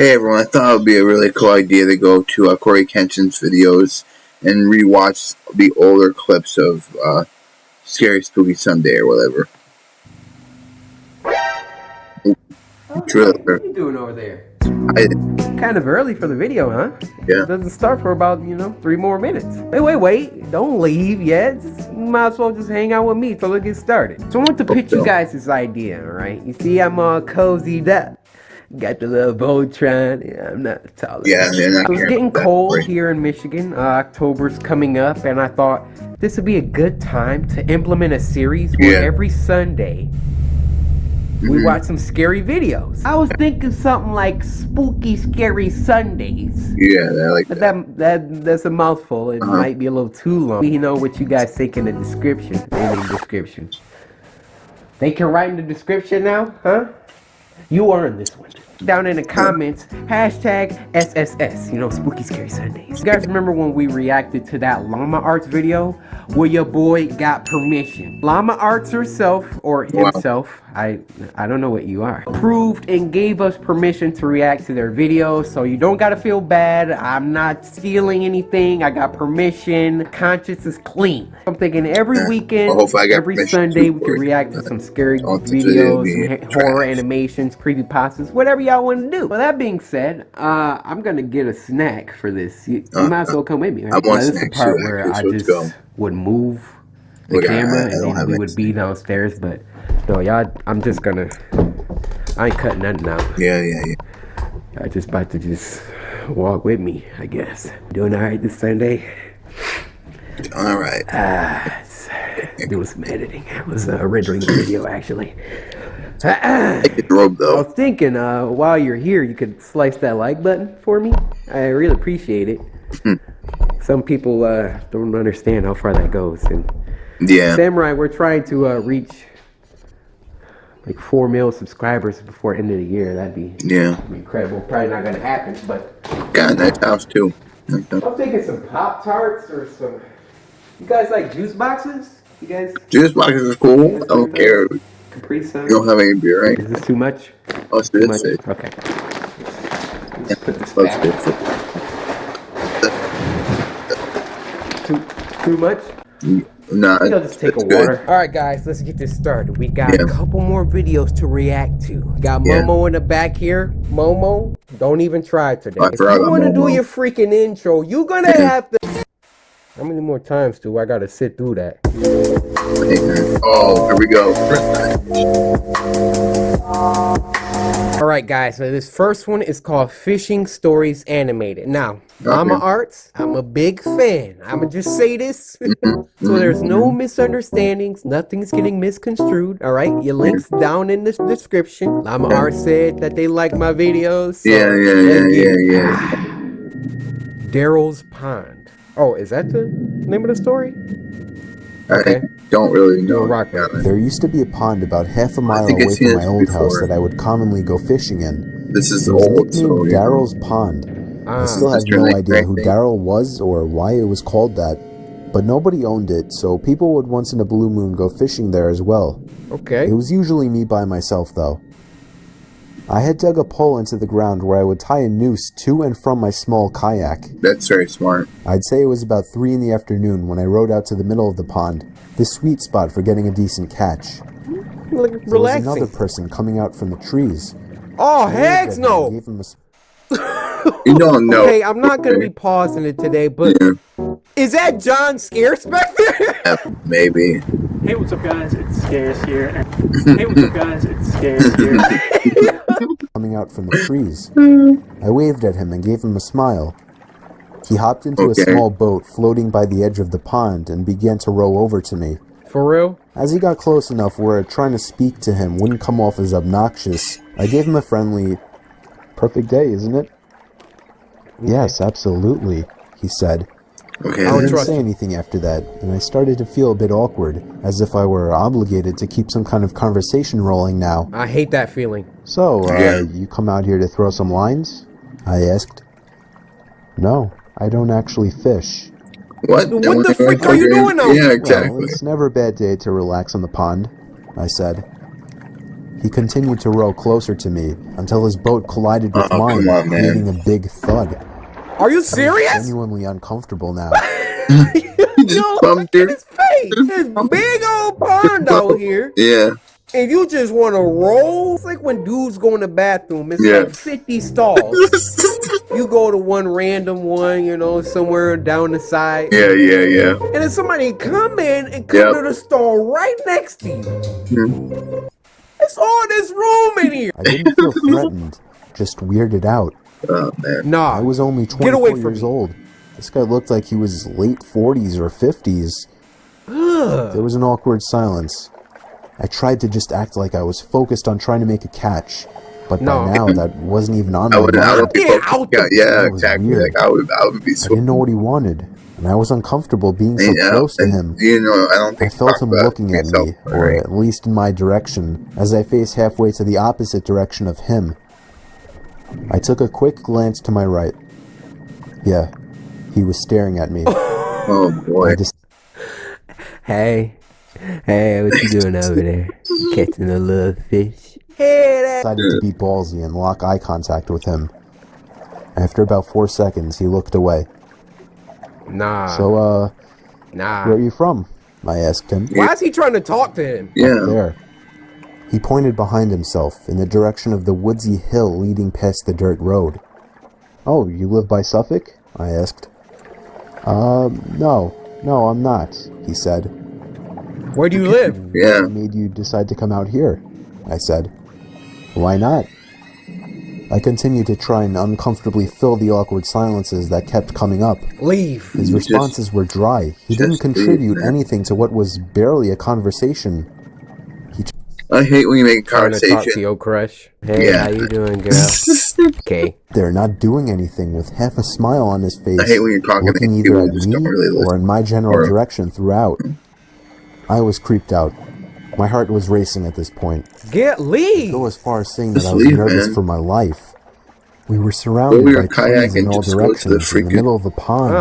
Hey everyone, I thought it would be a really cool idea to go to Corey Kenshin's videos and rewatch the older clips of Scary Spooky Sunday or whatever. Oh, hey, what are you doing over there? Kind of early for the video, huh? Yeah. It doesn't start for about, 3 more minutes. Wait. Don't leave yet. You might as well just hang out with me till it gets started. So I want to pitch you guys this idea, alright? You see, I'm all cozied up. Got the little Voltron. Yeah, I'm not tall. Yeah, It was getting cold here in Michigan. October's coming up, and I thought this would be a good time to implement a series where every Sunday we watch some scary videos. I was thinking something like Spooky Scary Sundays. Yeah, I like that. That's a mouthful. It might be a little too long. You know what you guys think in the description. In the description. They can write in the description now, huh? You earned this one. Down in the comments, hashtag SSS, Spooky Scary Sundays. You guys remember when we reacted to that Llama Arts video where your boy got permission? Llama Arts herself, or himself, I don't know what you are, approved and gave us permission to react to their videos, so you don't gotta feel bad. I'm not stealing anything. I got permission. Conscience is clean. I'm thinking every weekend, every Sunday, we can react to some scary videos, some horror animations, creepypastas, whatever y'all want to do. Well, that being said, I'm gonna get a snack for this. You might as well come with me, right? This is the part where I just would move the camera and then we would be downstairs, but no, y'all, I'm just gonna, I ain't cutting nothing out. Yeah. I just about to just walk with me, I guess. Doing alright this Sunday? Alright. Doing some editing. I was rendering the video, actually. I was thinking, while you're here, you could slice that like button for me. I really appreciate it. Some people don't understand how far that goes. And Samurai, we're trying to reach like 4 million subscribers before end of the year. That'd be incredible. Probably not gonna happen, but got a nice house too. I'm thinking some Pop-Tarts or some. You guys like juice boxes? You guys? Juice boxes is cool. I don't care. Capri Sun. You don't have any beer, right? Is this too much? Oh, it's too much. Okay. Let's put this back. Too much? Nah, I'll just take a water. Alright guys, let's get this started. We got a couple more videos to react to. Got Momo in the back here. Momo, don't even try today. If you want to do your freaking intro, you're gonna have to. How many more times do I gotta sit through that? Oh, here we go. Alright guys, so this first one is called Fishing Stories Animated. Now, Llama Arts, I'm a big fan. I'ma just say this so there's no misunderstandings, nothing's getting misconstrued. Alright, your link's down in the description. Llama Arts said that they like my videos. So Yeah. Daryl's Pond. Oh, is that the name of the story? Okay. Don't really know. There used to be a pond about half a mile away from my old house that I would commonly go fishing in. This is nicknamed Daryl's Pond. I still have no idea who Daryl was or why it was called that, but nobody owned it, so people would once in a blue moon go fishing there as well. Okay. It was usually me by myself, though. I had dug a pole into the ground where I would tie a noose to and from my small kayak. That's very smart. I'd say it was about 3 in the afternoon when I rowed out to the middle of the pond, the sweet spot for getting a decent catch. Relaxing. There was another person coming out from the trees. Oh, heck no! You don't know. Okay, I'm not going to be pausing it today, but is that John Scarespector? Maybe. Hey, what's up, guys? It's Scares here. Hey, what's up, guys? It's Scares here. Coming out from the trees. I waved at him and gave him a smile. He hopped into a small boat floating by the edge of the pond and began to row over to me. For real? As he got close enough where trying to speak to him wouldn't come off as obnoxious, I gave him a friendly, "Perfect day, isn't it?" "Yes, absolutely," he said. Okay. I didn't say anything after that, and I started to feel a bit awkward, as if I were obligated to keep some kind of conversation rolling now. I hate that feeling. "So, you come out here to throw some lines?" I asked. "No, I don't actually fish." What the frick are you doing now? Yeah, exactly. Well, it's never a bad day to relax on the pond, I said. He continued to row closer to me until his boat collided with mine, creating a big thud. Are you serious? I'm genuinely uncomfortable now. Yo, look at his face. This big old pond out here. Yeah. And you just want to roll? It's like when dudes go in the bathroom. It's like 50 stalls. You go to one random one, you know, somewhere down the side. Yeah. And then somebody come in and come to the stall right next to you. It's all this room in here. I didn't feel threatened, just weirded out. Oh, man. Nah. I was only 24 years old. This guy looked like he was late 40s or 50s. There was an awkward silence. I tried to just act like I was focused on trying to make a catch, but by now that wasn't even on my mind. Yeah, exactly. Like, I would be. I didn't know what he wanted, and I was uncomfortable being so close to him. You know, I don't think I felt him looking at me, or at least in my direction, as I faced halfway to the opposite direction of him. I took a quick glance to my right. Yeah, he was staring at me. Oh boy. Hey, what you doing over there? Catching a little fish? I decided to be ballsy and lock eye contact with him. After about 4 seconds, he looked away. Nah. So, where are you from? I asked him. Why is he trying to talk to him? Yeah. There. He pointed behind himself in the direction of the woodsy hill leading past the dirt road. Oh, you live by Suffolk? I asked. No, I'm not, he said. Where do you live? Yeah. What made you decide to come out here? I said. Why not? I continued to try and uncomfortably fill the awkward silences that kept coming up. Leave. His responses were dry. He didn't contribute anything to what was barely a conversation. I hate when you make a conversation. Trying to talk to your crush. Hey, how you doing, girl? Okay. They're not doing anything with half a smile on his face. I hate when you're talking looking to either people at who just me don't really listen. or in my general direction throughout. I was creeped out. My heart was racing at this point. Leave! I'd go as far as saying that I was leave, nervous man. for my life. We were surrounded by trees in all directions in the middle of the pond.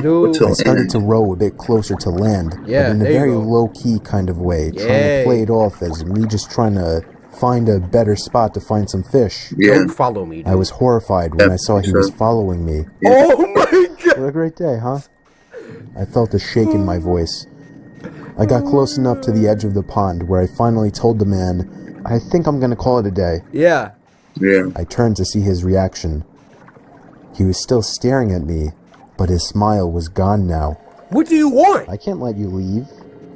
Dude. I started to row a bit closer to land, but in a very low-key kind of way, trying to play it off as me just trying to find a better spot to find some fish. Yeah. Don't follow me, dude. I was horrified when I saw he was following me. Oh my god! What a great day, huh? I felt a shake in my voice. I got close enough to the edge of the pond where I finally told the man, I think I'm gonna call it a day. Yeah. I turned to see his reaction. He was still staring at me, but his smile was gone now. What do you want? I can't let you leave,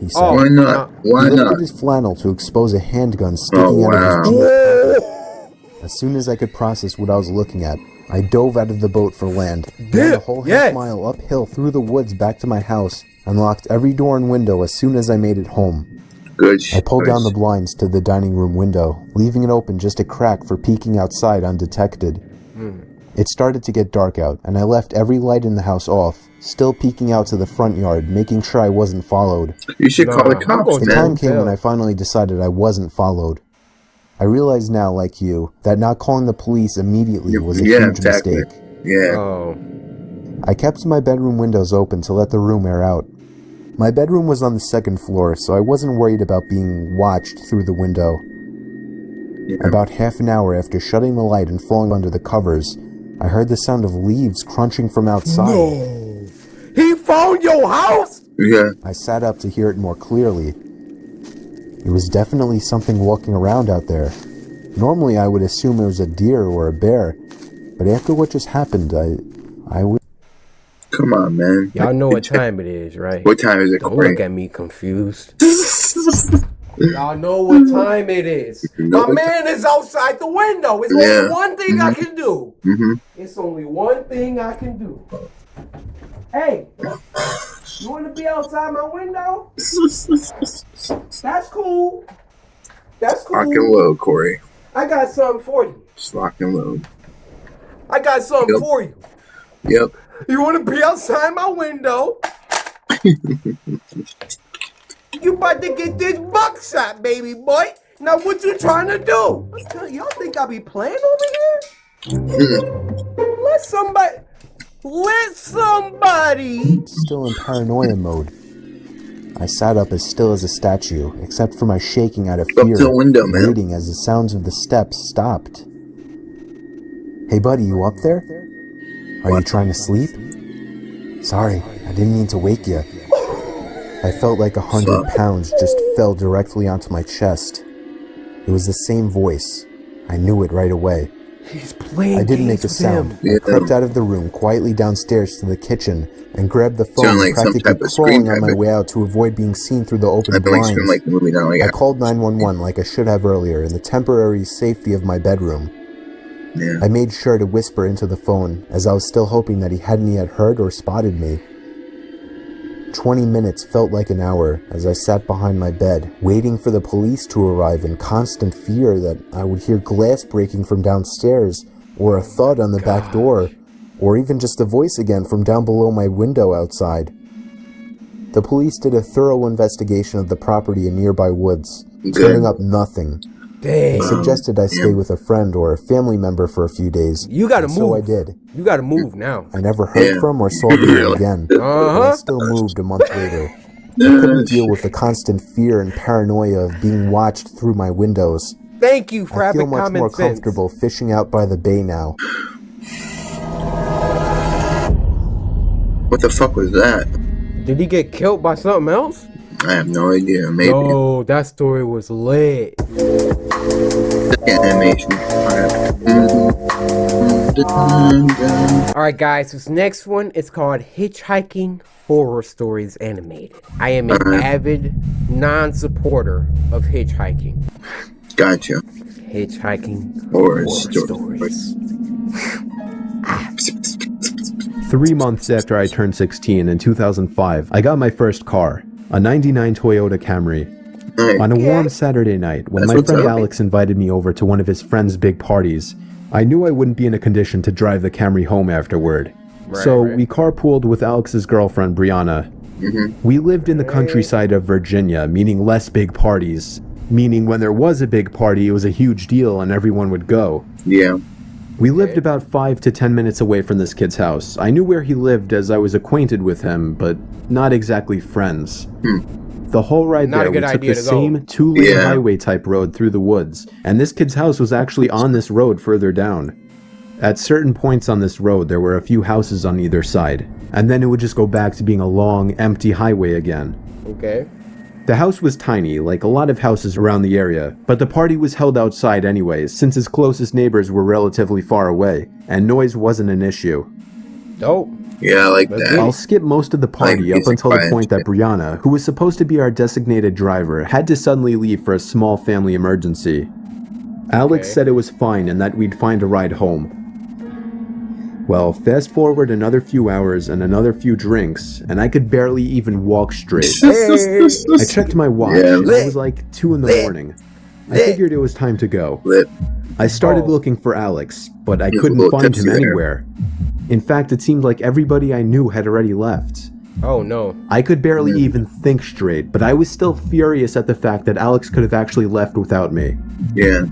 he said. Why not? Why He not? lifted his flannel to expose a handgun sticking out of his jeans pocket. As soon as I could process what I was looking at, I dove out of the boat for land, ran a whole half mile uphill through the woods back to my house, and locked every door and window as soon as I made it home. Good. I pulled down the blinds to the dining room window, leaving it open just a crack for peeking outside undetected. It started to get dark out, and I left every light in the house off, still peeking out to the front yard, making sure I wasn't followed. You should call the cops, The time came when I finally decided I wasn't followed. I realize now, like you, that not calling the police immediately was a huge mistake. Yeah. I kept my bedroom windows open to let the room air out. My bedroom was on the second floor, so I wasn't worried about being watched through the window. About half an hour after shutting the light and falling under the covers, I heard the sound of leaves crunching from outside. No! He found your house?! Yeah. I sat up to hear it more clearly. It was definitely something walking around out there. Normally I would assume it was a deer or a bear, but after what just happened, I would... Come on, man. Y'all know what time it is, right? What time is it, Don't Corey? look at me confused. Y'all know what time it is. My man is outside the window. It's only one thing I can do. It's only one thing I can do. Hey, you want to be outside my window? That's cool. That's cool. Lock and load, Corey. I got something for you. Just lock and load. I got something for you. Yep. You want to be outside my window? You about to get this buckshot, baby boy. Now what you trying to do? Y'all think I be playing over here? Let somebody... Still in paranoia mode. I sat up as still as a statue, except for my shaking out of Up fear, to the window, man. waiting as the sounds of the steps stopped. Hey buddy, you up there? Are you trying to sleep? Sorry, I didn't mean to wake you. I felt like 100 pounds just fell directly onto my chest. It was the same voice. I knew it right away. He's playing I didn't make a games with him. sound. I crept out of the room quietly downstairs to the kitchen and grabbed the phone, Sound like some practically type of crawling on my screenplay. way out to avoid being seen through the open I believe blinds. it's like the movie, not like I called 911 like I should have earlier in the temporary safety of my bedroom. Yeah. I made sure to whisper into the phone as I was still hoping that he hadn't yet heard or spotted me. 20 minutes felt like an hour as I sat behind my bed, waiting for the police to arrive in constant fear that I would hear glass breaking from downstairs, or a thud on the back door, or even just a voice again from down below my window outside. The police did a thorough investigation of the property in nearby woods, turning up nothing. Dang. They suggested I stay with a friend or a family member for a few days. You gotta and move. So I did. You gotta move now. I never heard from or saw them again. But I still moved a month later. I couldn't deal with the constant fear and paranoia of being watched through my windows. Thank you for I feel having much common more sense. comfortable fishing out by the bay now. What the fuck was that? Did he get killed by something else? I have no idea. Maybe. Oh, that story was lit. Animation. Alright guys, this next one is called Hitchhiking Horror Stories Animated. I am an avid non-supporter of hitchhiking. Gotcha. Hitchhiking Horror stories. 3 months after I turned 16 in 2005, I got my first car, a 99 Toyota Camry. Hey. On a warm Saturday night, when That's my what's friend up. Alex invited me over to one of his friend's big parties, I knew I wouldn't be in a condition to drive the Camry home afterward. So we carpooled with Alex's girlfriend, Brianna. We lived in the countryside of Virginia, meaning less big parties. Meaning when there was a big party, it was a huge deal and everyone would go. Yeah. We lived about 5 to 10 minutes away from this kid's house. I knew where he lived as I was acquainted with him, but not exactly friends. The whole ride Not a there, we good took idea the to go. same 2-lane Yeah. highway type road through the woods, and this kid's house was actually on this road further down. At certain points on this road, there were a few houses on either side, and then it would just go back to being a long, empty highway again. Okay. The house was tiny, like a lot of houses around the area, but the party was held outside anyways, since his closest neighbors were relatively far away, and noise wasn't an issue. Dope. Yeah, I like that. I'll skip most of the party Like up until the quiet point that Brianna, who was supposed to be our designated driver, had to suddenly leave for a small family emergency. Alex said it was fine and that we'd find a ride home. Well, fast forward another few hours and another few drinks, and I could barely even walk straight. I checked my watch, Yeah. and it was like 2 in the morning. I figured it was time to go. Lit. I started looking for Alex, but I He's a couldn't little find him tipsy there. anywhere. In fact, it seemed like everybody I knew had already left. Oh no. I could barely even think straight, but I was still furious at the fact that Alex could have actually left without me. Yeah.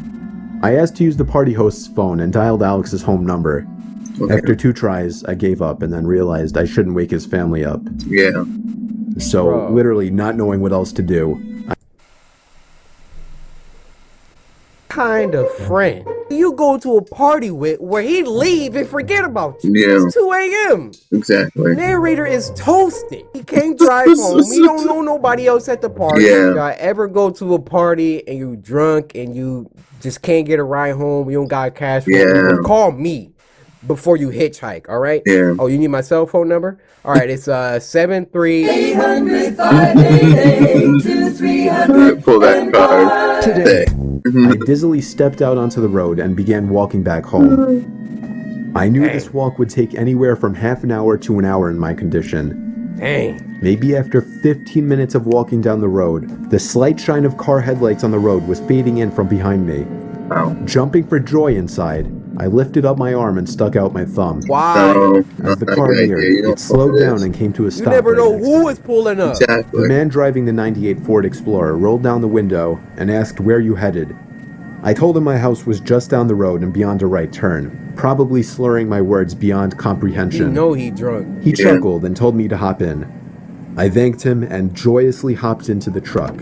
I asked to use the party host's phone and dialed Alex's home number. Okay. After 2 tries, I gave up and then realized I shouldn't wake his family up. Yeah. So, Bro. literally not knowing what else to do, Kind of friend you go to a party with where he'd leave and forget about you. Yeah. It's 2 a.m. Exactly. Narrator is toasted. He can't drive home. He don't know nobody else at the party. Yeah. If y'all ever go to a party and you drunk and you just can't get a ride home, you don't got cash for it, Yeah. call me before you hitchhike, all right? Yeah. Oh, you need my cell phone number? All right, it's 73 Pull that card. today, I dizzily stepped out onto the road and began walking back home. I knew this walk would take anywhere from half an hour to an hour in my condition. Dang. Maybe after 15 minutes of walking down the road, the slight shine of car headlights on the road was fading in from behind me. Wow. Jumping for joy inside, I lifted up my arm and stuck out my thumb. Why? No, As not the a car good idea. neared, You don't it slowed know down this. and came to a You stop. never right know next who is pulling up. The Exactly. man driving the 98 Ford Explorer rolled down the window and asked where you headed. I told him my house was just down the road and beyond a right turn, probably slurring my words beyond You comprehension. know he drunk. He Yeah. chuckled and told me to hop in. I thanked him and joyously hopped into the truck.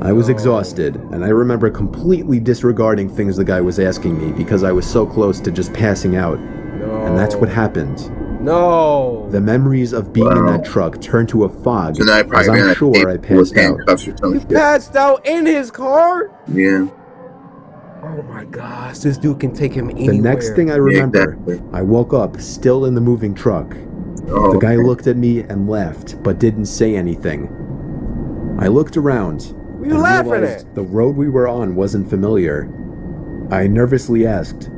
I was exhausted, and I remember completely disregarding things the guy was asking me because I was so close to just passing out. And that's what happened. No. The memories of being in that truck turned to a fog, So now I as probably I'm sure I passed out. handcuffs or something. Passed out in his car? Yeah. Oh my gosh, this dude can take him anywhere. The next thing I remember, Yeah, exactly. I woke up still in the moving truck. Oh, The guy okay. looked at me and laughed, but didn't say anything. I looked around What you and laughing realized at? the road we were on wasn't familiar. I nervously asked,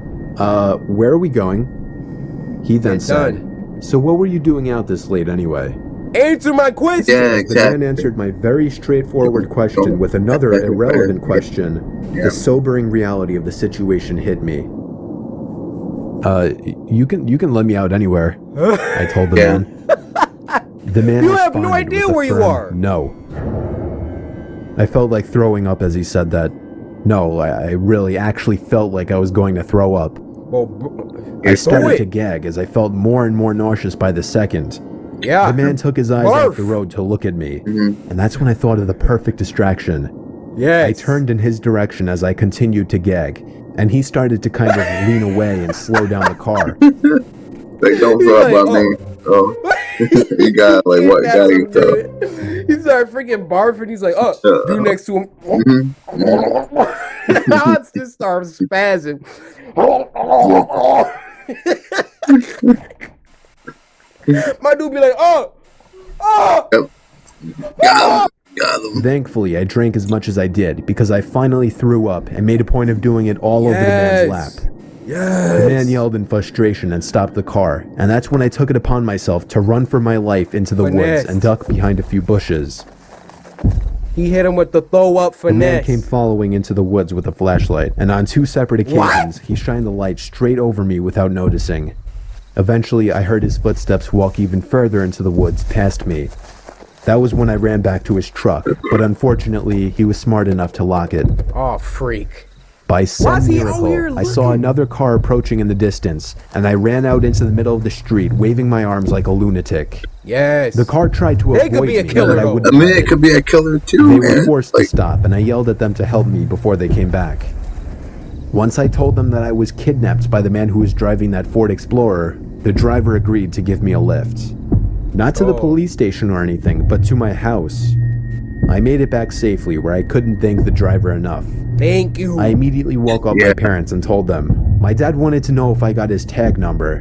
where are we going? He then said, so what were you doing out this late anyway? Answer my question! Yeah, The exactly. man answered my very straightforward question with another irrelevant question. Yeah. The sobering reality of the situation hit me. You can let me out anywhere, I told the Yeah. man. The man You have no responded idea with a where you firm are. No. I felt like throwing up as he said that. No, I really actually felt like I was going to throw up. Well, I started it. to gag as I felt more and more nauseous by the second. yeah. The man took his eyes Barf. off the road to look at me, Mhm. and that's when I thought of the perfect distraction. Yes. I turned in his direction as I continued to gag, and he started to kind of lean away and slow down the car. Like, don't He's throw like, up on me. Oh. You got, like, what? That's Gotta some get throw. good. He started freaking barfing. He's like, dude next to him. Mhm. Now it's just starts spazzing. My dude be like, Got him. Got him. Thankfully, I drank as much as I did because I finally threw up and made a point of doing it all over the man's lap. The man yelled in frustration and stopped the car, and that's when I took it upon myself to run for my life into the Finesse. woods and duck behind a few bushes. He hit him with the throw up The man finesse. came following into the woods with a flashlight, and on 2 separate occasions, he shined the light straight over me without noticing. Eventually, I heard his footsteps walk even further into the woods past me. That was when I ran back to his truck, but unfortunately, he was smart enough to lock it. Oh, freak. By Why some is he out here miracle, I saw looking? another car approaching in the distance, and I ran out into the middle of the street, waving my arms like a lunatic. Yes. The car tried to They avoid could be a me, killer, but I though. wouldn't I mean, let it could be a killer too, They man. were forced Like, to stop, and I yelled at them to help me before they came back. Once I told them that I was kidnapped by the man who was driving that Ford Explorer, the driver agreed to give me a lift. Not to the police station or anything, but to my house. I made it back safely, where I couldn't thank the driver enough. Thank you. I immediately woke up my parents and told them. My dad wanted to know if I got his tag number,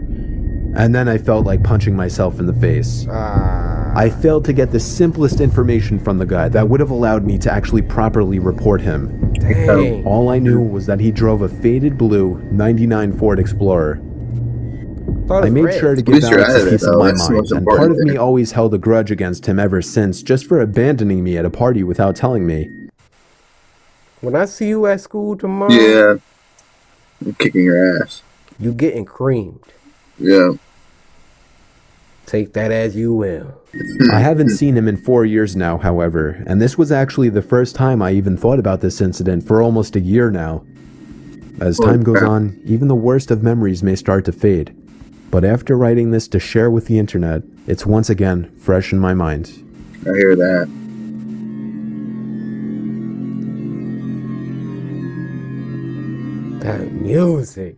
and then I felt like punching myself in the face. I failed to get the simplest information from the guy that would have allowed me to actually properly report him. Dang. All I knew was that he drove a faded blue 99 Ford Explorer. I made sure to give least you're Alex out a of it, piece of though. my That's the mind, most and part important of me thing. always held a grudge against him ever since, just for abandoning me at a party without telling me. When I see you at school tomorrow, yeah. I'm kicking your ass. you getting creamed. Yeah. Take that as you will. I haven't seen him in 4 years now, however, and this was actually the first time I even thought about this incident for almost a year now. As time goes on, even the worst of memories may start to fade. But after writing this to share with the internet, it's once again fresh in my mind. I hear that. That music.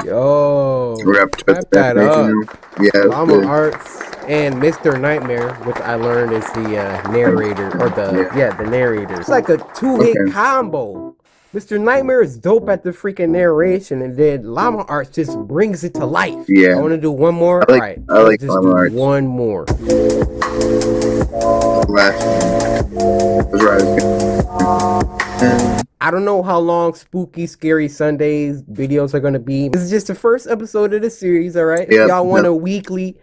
Yo. Wrap that up. Yeah, it's Llama good. Arts and Mr. Nightmare, which I learned is the narrator, or the narrator. It's like a two-hit Okay. combo. Mr. Nightmare is dope at the freaking narration, and then Llama Arts just brings it to life. Yeah. I want to do one more. I like- All right. I like let's just Llama do Arts. one more. Last one. That's right. I don't know how long Spooky Scary Sundays videos are going to be. This is just the first episode of the series, all right? Yeah, If y'all want yeah. a weekly,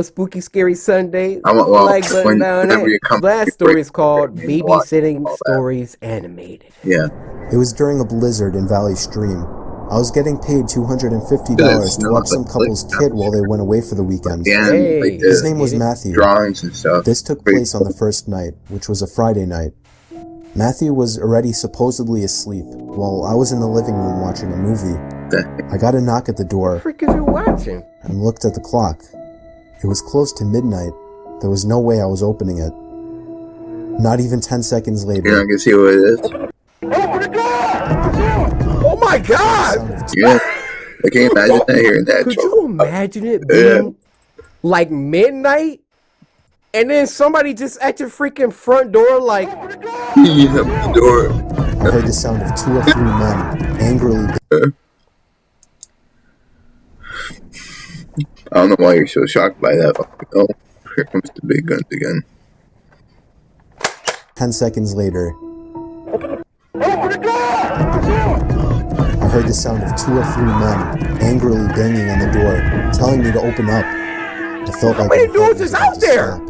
Spooky Scary Sunday, I want- well, like button down whenever there. you come- Last story is called you can watch Babysitting all that. Stories Animated. Yeah. It was during a blizzard in Valley Stream. I was getting paid $250 to watch some couple's kid while they went away for the weekend. Yeah. Hey. Like His the name was Matthew. drawings and stuff. This took place on the first night, which was a Friday night. Matthew was already supposedly asleep, while I was in the living room watching a movie. I got a knock at the What door the frick is you watching? and looked at the clock. It was close to midnight. There was no way I was opening it. Not even 10 seconds later. You're not gonna see what it is. Oh my God! Yeah. I can't imagine that hearing that. Could you imagine it being like midnight and then somebody just at your freaking front door like the door. I heard the sound of 2 or 3 men angrily. I don't know why you're so shocked by that. Oh, here comes the big guns again. 10 seconds later. I heard the sound of 2 or 3 men angrily banging on the door, telling me to open up. I felt like how many dudes is out there?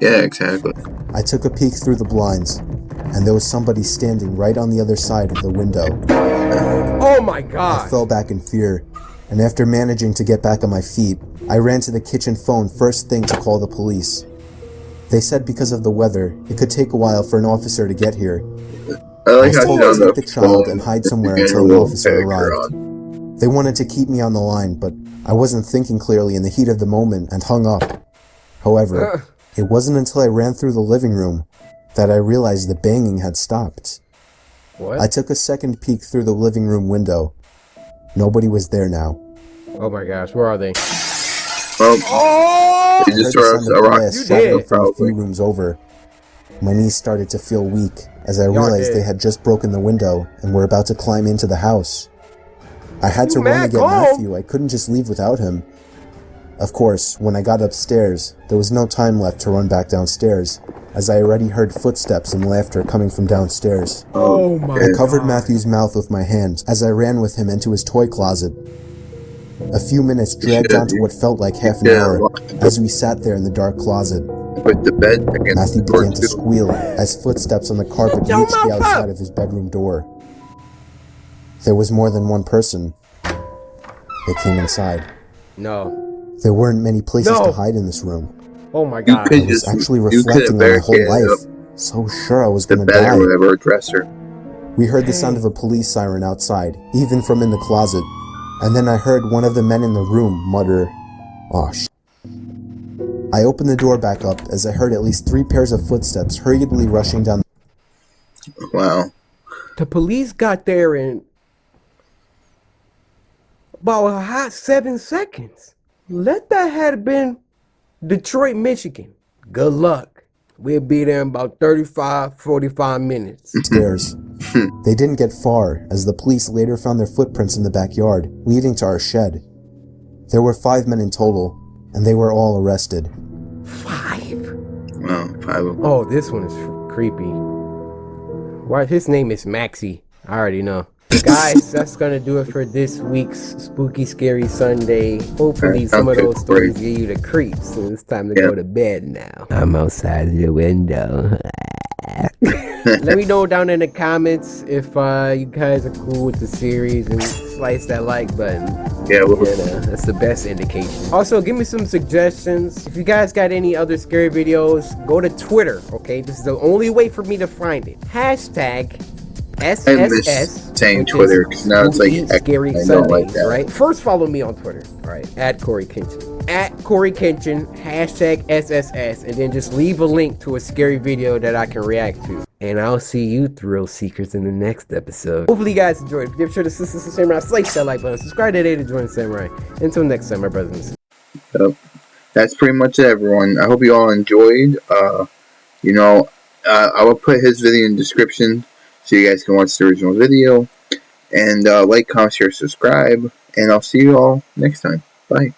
Yeah, exactly. I took a peek through the blinds, and there was somebody standing right on the other side of the window. Oh my God! I fell back in fear, and after managing to get back on my feet, I ran to the kitchen phone first thing to call the police. They said because of the weather, it could take a while for an officer to get here. I like was how told she's to on take the the child phone and hide somewhere and until a an little officer picture arrived. on. They wanted to keep me on the line, but I wasn't thinking clearly in the heat of the moment and hung up. However, it wasn't until I ran through the living room that I realized the banging had stopped. What? I took a second peek through the living room window. Nobody was there now. Oh my gosh, where are they? Well, Oh! they just throw us a rock. You did. From a few rooms over. My knees started to feel weak as I realized did. they had just broken the window and were about to climb into the house. I had to You run mad? to get Go. Matthew. I couldn't just leave without him. Of course, when I got upstairs, there was no time left to run back downstairs, as I already heard footsteps and laughter coming from downstairs. Oh my I covered God. Matthew's mouth with my hands as I ran with him into his toy closet. A few minutes dragged on to what felt like half an hour as we sat there in the dark closet. Put the bed against Matthew the door began to too. squeal as footsteps on the carpet Yo, reached the mouth outside up! of his bedroom door. There was more than one person. They came inside. No. There weren't many places No. to hide in this room. Oh my You God. could I was just actually you could reflecting have on my whole barricaded life, up so sure I was the gonna bed or die. whatever, or dresser. We heard the sound of a police siren outside, even from in the closet, and then I heard one of the men in the room mutter, "Aw, sh." I opened the door back up as I heard at least 3 pairs of footsteps hurriedly rushing down. Wow. The police got there in about a hot 7 seconds. Let that had been Detroit, Michigan. Good luck. We'll be there in about 35, 45 minutes. Stairs. They didn't get far, as the police later found their footprints in the backyard, leading to our shed. There were 5 men in total, and they were all arrested. 5? Wow, 5 of them. Oh, this one is creepy. Why? His name is Maxie. I already know. Guys, that's gonna do it for this week's Spooky Scary Sunday. Hopefully some of those stories give you the creeps, and it's time to go to bed now. I'm outside the window. Let me know down in the comments if you guys are cool with the series, and slice that like button. Yeah, That's the best indication. Also, give me some suggestions. If you guys got any other scary videos, go to Twitter, okay? This is the only way for me to find it. Hashtag SSS. Saying Twitter, because now it's like Scary I don't Sundays, like that. right? First, follow me on Twitter, all right? At Corey Kenshin. At Corey Kenshin, hashtag SSS, and then just leave a link to a scary video that I can react to. And I'll see you thrill seekers in the next episode. Hopefully you guys enjoyed. If you're sure to Sister Samurai, slice that like button, subscribe today to join Samurai. Until next time, my brothers and sisters. So, that's pretty much it, everyone. I hope you all enjoyed. I will put his video in the description so you guys can watch the original video. And like, comment, share, subscribe. And I'll see you all next time. Bye.